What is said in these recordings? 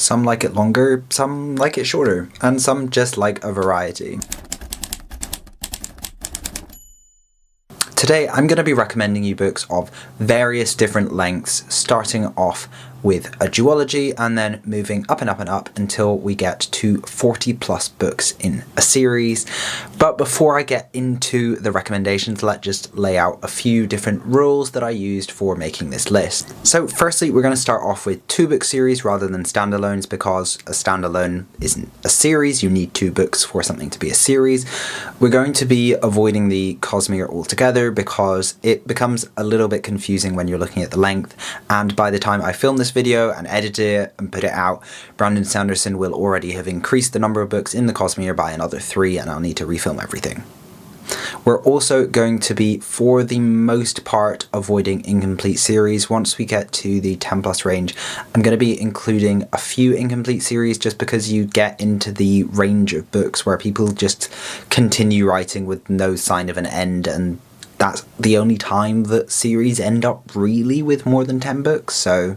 Some like it longer, some like it shorter, and some just like a variety. Today I'm going to be recommending you books of various different lengths, starting off with a duology and then moving up and up and up until we get to 40 plus books in a series. But before I get into the recommendations, let's just lay out a few different rules that I used for making this list. So firstly, we're going to start off with 2-book series rather than standalones, because a standalone isn't a series. You need 2 books for something to be a series. We're going to be avoiding the Cosmere altogether because it becomes a little bit confusing when you're looking at the length, and by the time I film this video and edit it and put it out, Brandon Sanderson will already have increased the number of books in the Cosmere by another 3, and I'll need to refilm everything. We're also going to be, for the most part, avoiding incomplete series. Once we get to the 10 plus range, I'm going to be including a few incomplete series just because you get into the range of books where people just continue writing with no sign of an end, and that's the only time that series end up really with more than 10 books, so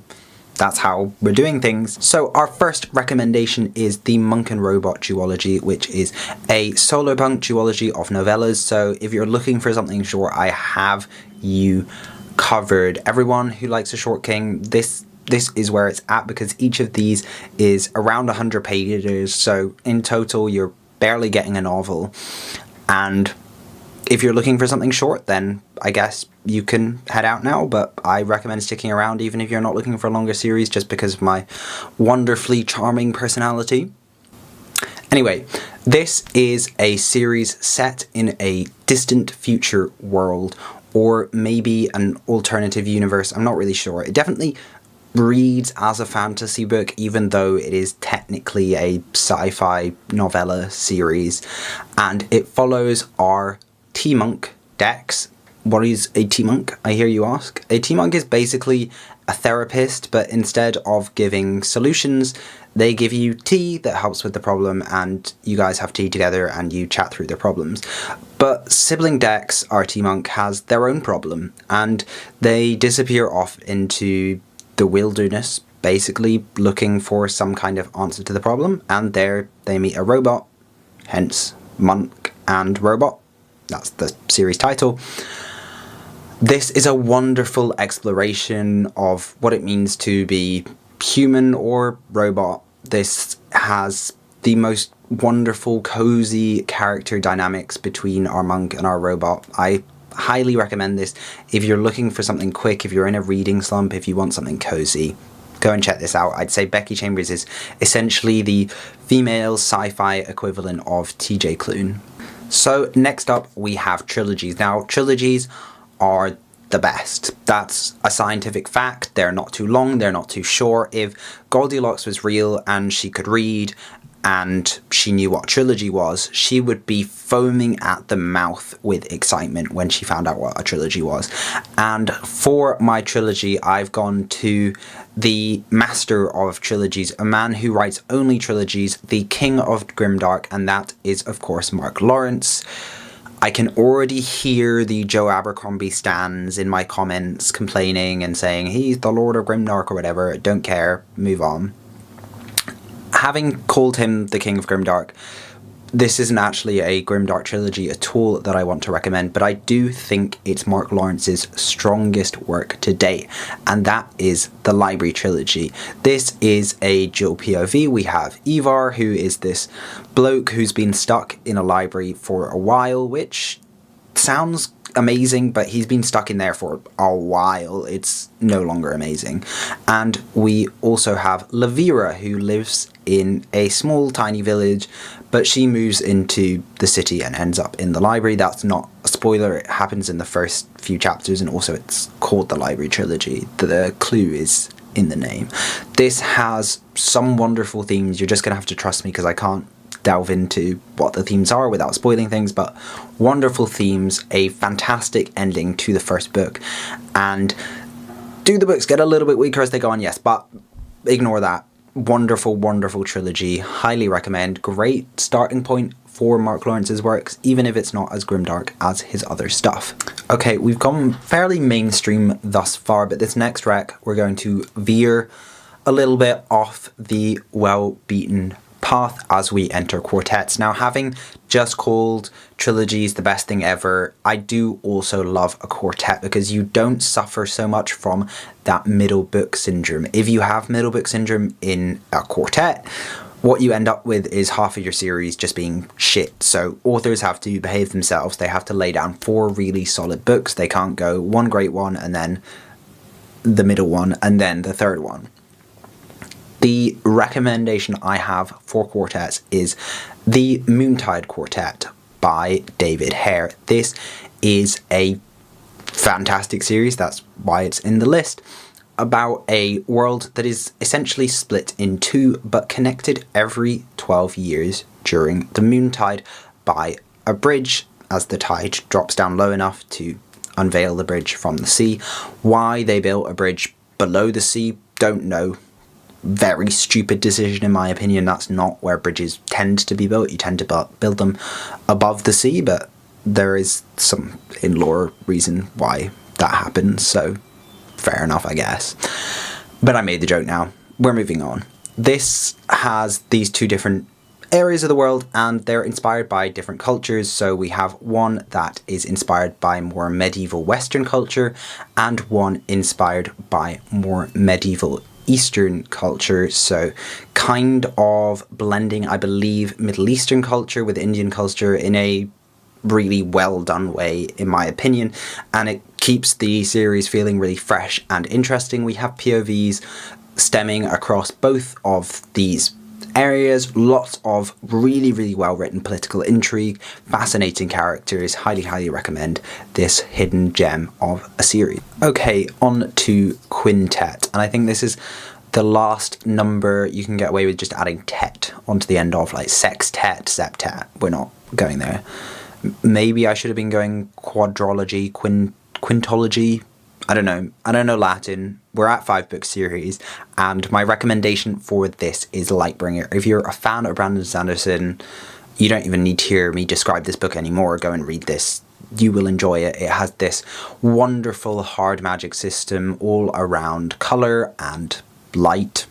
that's how we're doing things. So our first recommendation is the Monk and Robot duology, which is a solo punk duology of novellas. So if you're looking for something short, I have you covered. Everyone who likes a short king, this is where it's at, because each of these is around 100 pages. So in total, you're barely getting a novel. And if you're looking for something short, then I guess you can head out now, but I recommend sticking around even if you're not looking for a longer series, just because of my wonderfully charming personality. Anyway, this is a series set in a distant future world, or maybe an alternative universe. I'm not really sure. It definitely reads as a fantasy book, even though it is technically a sci-fi novella series, and it follows our T-Monk, Dex. What is a T-Monk, I hear you ask? A T-Monk is basically a therapist, but instead of giving solutions, they give you tea that helps with the problem, and you guys have tea together and you chat through the problems. But sibling Dex, our T-Monk, has their own problem, and they disappear off into the wilderness, basically looking for some kind of answer to the problem, and there they meet a robot, hence Monk and Robot. That's the series title. This is a wonderful exploration of what it means to be human or robot. This has the most wonderful, cozy character dynamics between our monk and our robot. I highly recommend this if you're looking for something quick, if you're in a reading slump, if you want something cozy. Go and check this out. I'd say Becky Chambers is essentially the female sci-fi equivalent of TJ Klune. So next up we have trilogies. Now, trilogies are the best. That's a scientific fact. They're not too long, they're not too short. If Goldilocks was real and she could read and she knew what trilogy was, she would be foaming at the mouth with excitement when she found out what a trilogy was. And for my trilogy, I've gone to the master of trilogies, a man who writes only trilogies, the king of grimdark, and that is, of course, Mark Lawrence. I can already hear the Joe Abercrombie stans in my comments complaining and saying, he's the Lord of Grimdark or whatever, don't care, move on. Having called him the King of Grimdark, this isn't actually a Grimdark trilogy at all that I want to recommend, but I do think it's Mark Lawrence's strongest work to date, and that is the Library trilogy. This is a dual POV. We have Ivar, who is this bloke who's been stuck in a library for a while, which sounds amazing, but he's been stuck in there for a while. It's no longer amazing. And we also have Lavira, who lives in a small tiny village, but she moves into the city and ends up in the library. That's not a spoiler, it happens in the first few chapters, and also it's called the Library trilogy. The clue is in the name. This has some wonderful themes. You're just gonna have to trust me because I can't delve into what the themes are without spoiling things, but wonderful themes, a fantastic ending to the first book. And do the books get a little bit weaker as they go on? Yes, but ignore that. Wonderful, wonderful trilogy. Highly recommend. Great starting point for Mark Lawrence's works, even if it's not as grimdark as his other stuff. Okay, we've gone fairly mainstream thus far, but this next rec we're going to veer a little bit off the well-beaten path as we enter quartets. Now, having just called trilogies the best thing ever, I do also love a quartet because you don't suffer so much from that middle book syndrome. If you have middle book syndrome in a quartet, what you end up with is half of your series just being shit. So authors have to behave themselves. They have to lay down 4 really solid books. They can't go one great one and then the middle one and then the third one. The recommendation I have for quartets is the Moontide Quartet by David Hare. This is a fantastic series, that's why it's in the list, about a world that is essentially split in 2 but connected every 12 years during the moontide by a bridge as the tide drops down low enough to unveil the bridge from the sea. Why they built a bridge below the sea, don't know. Very stupid decision in my opinion. That's not where bridges tend to be built. You tend to build them above the sea, but there is some in-lore reason why that happens, so fair enough, I guess. But I made the joke now. We're moving on. This has these 2 different areas of the world and they're inspired by different cultures. So we have one that is inspired by more medieval Western culture and one inspired by more medieval Eastern culture, so kind of blending, I believe, Middle Eastern culture with Indian culture in a really well done way, in my opinion, and it keeps the series feeling really fresh and interesting. We have POVs stemming across both of these areas, lots of really well written political intrigue, fascinating characters. Highly recommend this hidden gem of a series. Okay, on to quintet, and I think this is the last number you can get away with just adding tet onto the end of, like sextet, septet. We're not going there. Maybe I should have been going quadrology, quintology. I don't know Latin. We're at 5-book series, and my recommendation for this is Lightbringer. If you're a fan of Brandon Sanderson, you don't even need to hear me describe this book anymore. Go and read this. You will enjoy it. It has this wonderful hard magic system all around colour and light.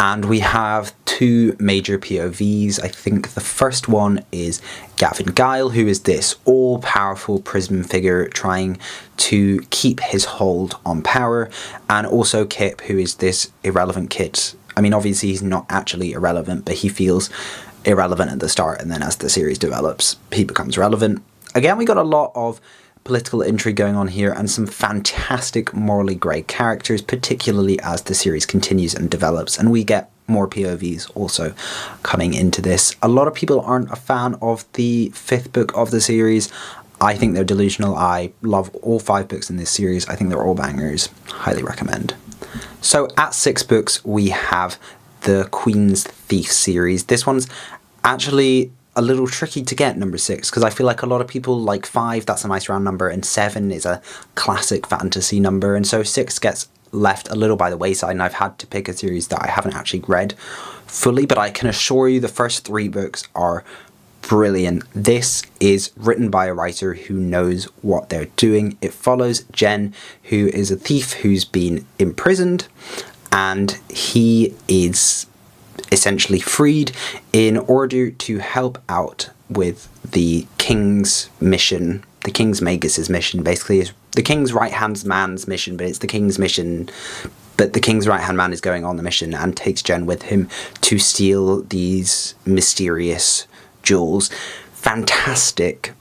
And we have 2 major POVs. I think the first one is Gavin Gyle, who is this all-powerful prism figure trying to keep his hold on power, and also Kip, who is this irrelevant kid. I mean, obviously he's not actually irrelevant, but he feels irrelevant at the start, and then as the series develops, he becomes relevant. Again, we got a lot of political intrigue going on here and some fantastic morally grey characters, particularly as the series continues and develops, and we get more POVs also coming into this. A lot of people aren't a fan of the 5th book of the series. I think they're delusional. I love all 5 books in this series. I think they're all bangers. Highly recommend. So at 6 books we have the Queen's Thief series. This one's actually a little tricky to get, number 6, because I feel like a lot of people like 5, that's a nice round number, and 7 is a classic fantasy number, and so 6 gets left a little by the wayside, and I've had to pick a series that I haven't actually read fully, but I can assure you the first 3 books are brilliant. This is written by a writer who knows what they're doing. It follows Jen, who is a thief who's been imprisoned, and he is essentially freed in order to help out with the king's mission. The king's Magus's mission basically is the king's right-hand man's mission, but it's the king's mission, but the king's right-hand man is going on the mission and takes Jen with him to steal these mysterious jewels. Fantastic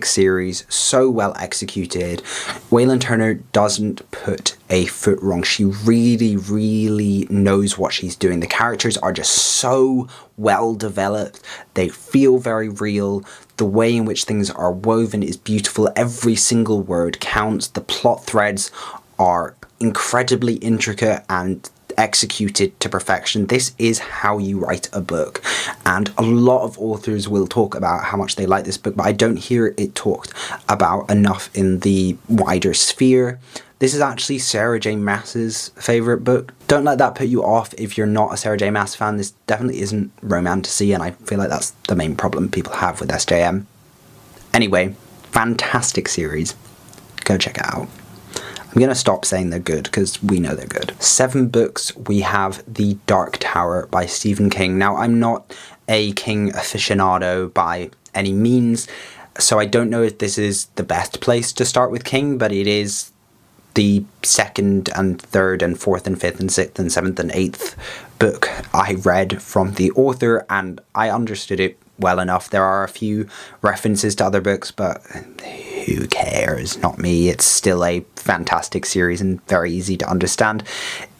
series, so well executed. Waylon Turner doesn't put a foot wrong. She really knows what she's doing. The characters are just so well developed. They feel very real. The way in which things are woven is beautiful. Every single word counts. The plot threads are incredibly intricate and executed to perfection. This is how you write a book, and a lot of authors will talk about how much they like this book, but I don't hear it talked about enough in the wider sphere. This is actually Sarah J Maas's favourite book. Don't let that put you off if you're not a Sarah J Maas fan. This definitely isn't romantasy, and I feel like that's the main problem people have with SJM. Anyway, fantastic series. Go check it out. I'm going to stop saying they're good because we know they're good. 7 books, we have The Dark Tower by Stephen King. Now, I'm not a King aficionado by any means, so I don't know if this is the best place to start with King, but it is the 2nd and 3rd and 4th and 5th and 6th and 7th and 8th book I read from the author, and I understood it well enough. There are a few references to other books, but who cares? Not me. It's still a fantastic series and very easy to understand.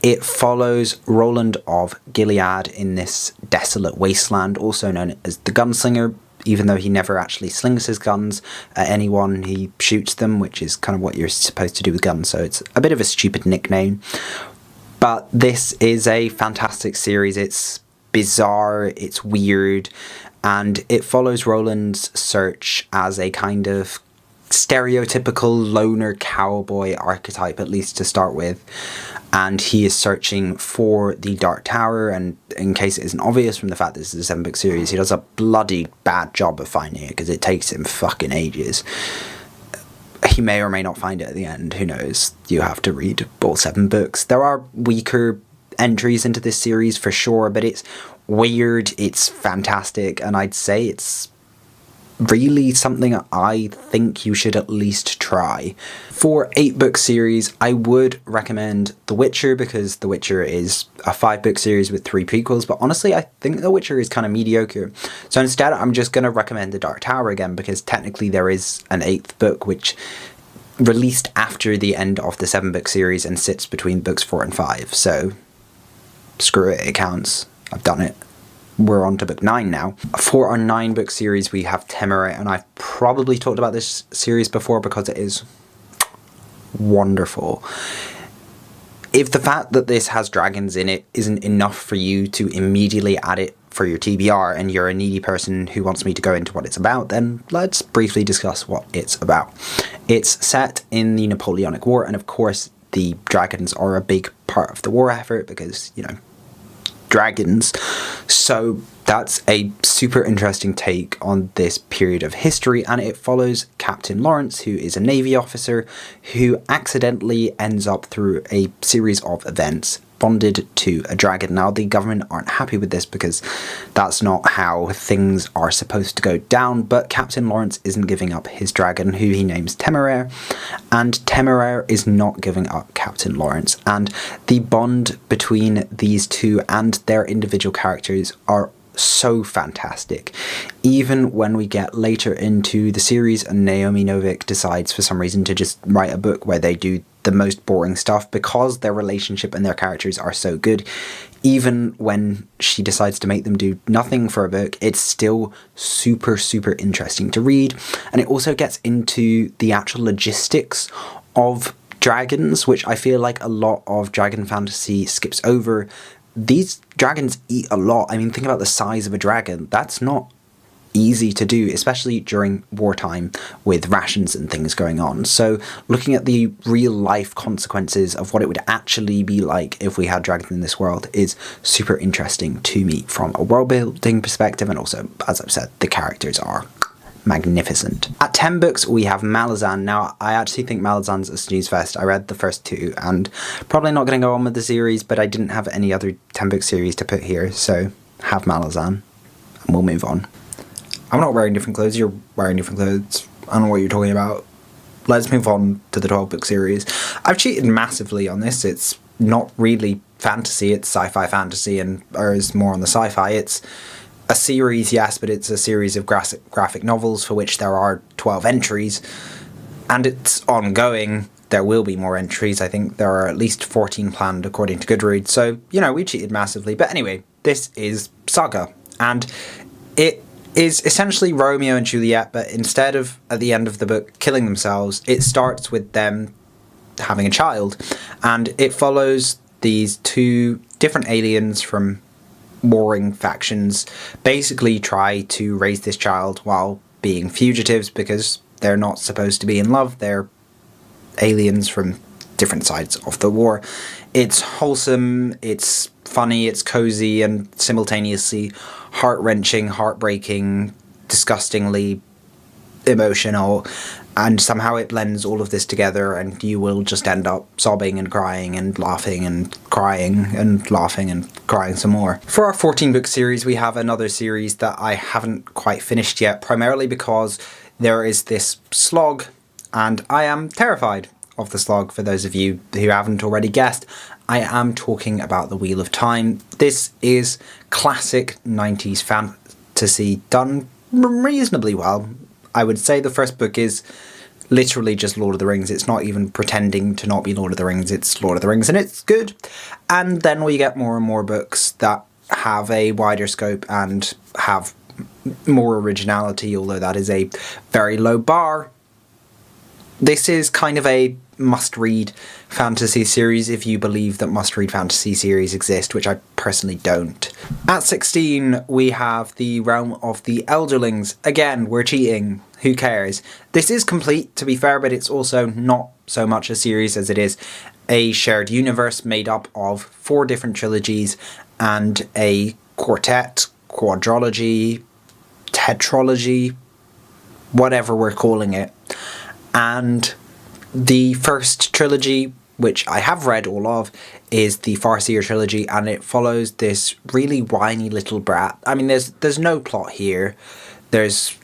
It follows Roland of Gilead in this desolate wasteland, also known as the Gunslinger. Even though he never actually slings his guns at anyone, he shoots them, which is kind of what you're supposed to do with guns, so it's a bit of a stupid nickname. But this is a fantastic series. It's bizarre, it's weird, and it follows Roland's search as a kind of stereotypical loner cowboy archetype, at least to start with. And he is searching for the Dark Tower, and in case it isn't obvious from the fact that this is a 7-book series, he does a bloody bad job of finding it, because it takes him fucking ages. He may or may not find it at the end, who knows? You have to read all 7 books. There are weaker entries into this series for sure, but it's weird, it's fantastic, and I'd say it's really something I think you should at least try. For 8-book series, I would recommend The Witcher, because The Witcher is a 5-book series with 3 prequels, but honestly I think The Witcher is kind of mediocre. So instead I'm just going to recommend The Dark Tower again, because technically there is an 8th book which released after the end of the 7-book series and sits between books 4 and 5, so screw it, it counts. I've done it. We're on to book 9 now. For our 9-book series, we have Temeraire, and I've probably talked about this series before because it is wonderful. If the fact that this has dragons in it isn't enough for you to immediately add it for your TBR, and you're a needy person who wants me to go into what it's about, then let's briefly discuss what it's about. It's set in the Napoleonic War, and of course the dragons are a big part of the war effort because, you know, dragons. So that's a super interesting take on this period of history, and it follows Captain Lawrence, who is a Navy officer who accidentally ends up through a series of events bonded to a dragon. Now, the government aren't happy with this because that's not how things are supposed to go down, but Captain Lawrence isn't giving up his dragon, who he names Temeraire, and Temeraire is not giving up Captain Lawrence, and the bond between these two and their individual characters are so fantastic. Even when we get later into the series and Naomi Novik decides for some reason to just write a book where they do the most boring stuff, because their relationship and their characters are so good, even when she decides to make them do nothing for a book, it's still super, super interesting to read. And it also gets into the actual logistics of dragons, which I feel like a lot of dragon fantasy skips over. These dragons eat a lot. I mean, think about the size of a dragon. That's not easy to do, especially during wartime with rations and things going on. So looking at the real life consequences of what it would actually be like if we had dragons in this world is super interesting to me from a world building perspective, and also, as I've said, the characters are magnificent. At 10 books, we have Malazan. Now, I actually think Malazan's a snooze fest. I read the first 2 and probably not going to go on with the series, but I didn't have any other 10-book series to put here, so have Malazan, and we'll move on. I'm not wearing different clothes, you're wearing different clothes. I don't know what you're talking about. Let's move on to the 12-book series. I've cheated massively on this. It's not really fantasy, it's sci-fi fantasy, and is more on the sci-fi. It's a series, yes, but it's a series of graphic novels for which there are 12 entries, and it's ongoing. There will be more entries. I think there are at least 14 planned according to Goodreads, so, you know, we cheated massively. But anyway, this is Saga, and it is essentially Romeo and Juliet, but instead of, at the end of the book, killing themselves, it starts with them having a child, and it follows these 2 different aliens from warring factions basically try to raise this child while being fugitives, because they're not supposed to be in love. They're aliens from different sides of the war. It's wholesome, it's funny, it's cozy, and simultaneously heart-wrenching, heartbreaking, disgustingly emotional, and somehow it blends all of this together, and you will just end up sobbing and crying and laughing and crying and laughing and crying some more. For our 14 book series, we have another series that I haven't quite finished yet, primarily because there is this slog, and I am terrified of the slog. For those of you who haven't already guessed, I am talking about The Wheel of Time. This is classic 90s fantasy done reasonably well. I would say the first book is literally just Lord of the Rings. It's not even pretending to not be Lord of the Rings. It's Lord of the Rings, and it's good. And then we get more and more books that have a wider scope and have more originality, although that is a very low bar. This is kind of a must-read fantasy series if you believe that must-read fantasy series exist, which I personally don't. At 16, we have The Realm of the Elderlings. Again, we're cheating. Who cares? This is complete, to be fair, but it's also not so much a series as it is a shared universe made up of 4 different trilogies and a quartet, quadrology, tetralogy, whatever we're calling it. And the first trilogy, which I have read all of, is the Farseer trilogy, and it follows this really whiny little brat. I mean, there's no plot here. There's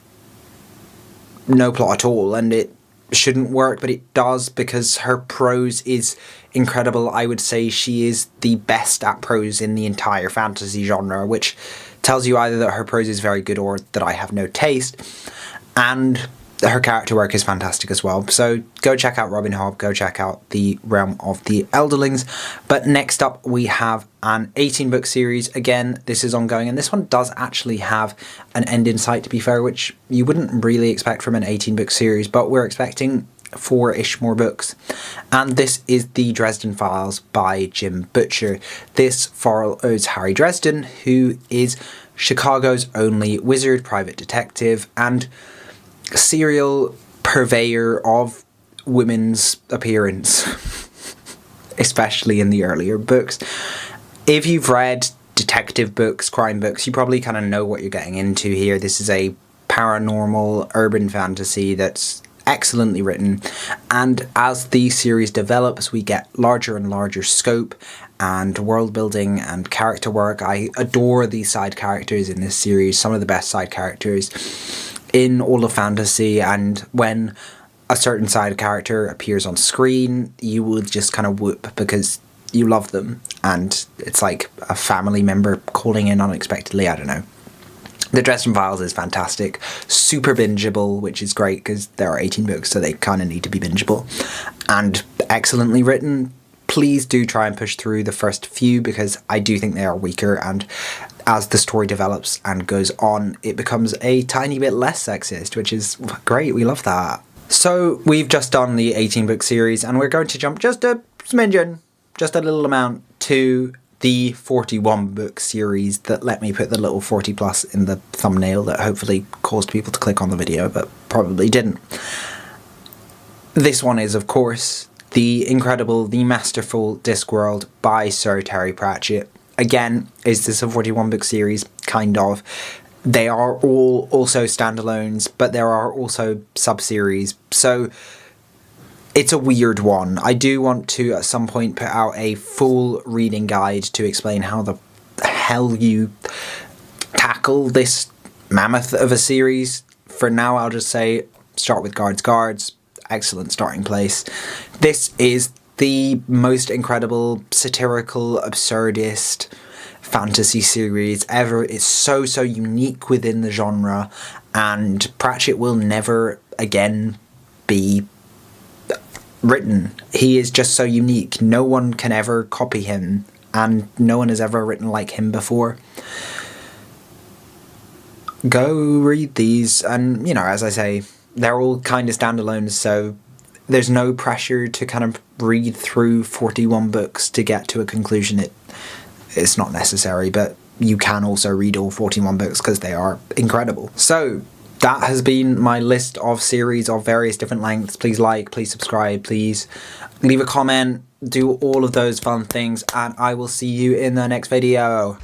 no plot at all, and it shouldn't work, but it does because her prose is incredible. I would say she is the best at prose in the entire fantasy genre, which tells you either that her prose is very good or that I have no taste. And her character work is fantastic as well. So go check out Robin Hobb, go check out The Realm of the Elderlings. But next up we have an 18-book series. Again, this is ongoing, and this one does actually have an end in sight, to be fair, which you wouldn't really expect from an 18-book series, but we're expecting 4-ish more books. And this is The Dresden Files by Jim Butcher. This follows Harry Dresden, who is Chicago's only wizard, private detective, and serial purveyor of women's appearance, especially in the earlier books. If you've read detective books, crime books, you probably kind of know what you're getting into here. This is a paranormal urban fantasy that's excellently written, and as the series develops we get larger and larger scope and world building and character work. I adore these side characters in this series, some of the best side characters in all of fantasy, and when a certain side character appears on screen you will just kind of whoop because you love them, and it's like a family member calling in unexpectedly. I don't know. The Dresden Files is fantastic, super bingeable, which is great because there are 18 books, so they kind of need to be bingeable, and excellently written. Please do try and push through the first few because I do think they are weaker, and as the story develops and goes on, it becomes a tiny bit less sexist, which is great. We love that. So we've just done the 18-book series, and we're going to jump just a smidgen, just a little amount, to the 41-book series that let me put the little 40 plus in the thumbnail that hopefully caused people to click on the video, but probably didn't. This one is, of course, the incredible, the masterful Discworld by Sir Terry Pratchett. Again, is this a 41-book series? Kind of. They are all also standalones, but there are also sub-series, so it's a weird one. I do want to, at some point, put out a full reading guide to explain how the hell you tackle this mammoth of a series. For now, I'll just say, start with Guards. Excellent starting place. This is the most incredible, satirical, absurdist fantasy series ever. It's so unique within the genre, and Pratchett will never again be written. He is just so unique. No one can ever copy him, and no one has ever written like him before. Go read these, and you know, as I say, they're all kind of standalones, so there's no pressure to kind of read through 41 books to get to a conclusion. It's not necessary, but you can also read all 41 books because they are incredible. So that has been my list of series of various different lengths. Please like, please subscribe, please leave a comment, do all of those fun things, and I will see you in the next video.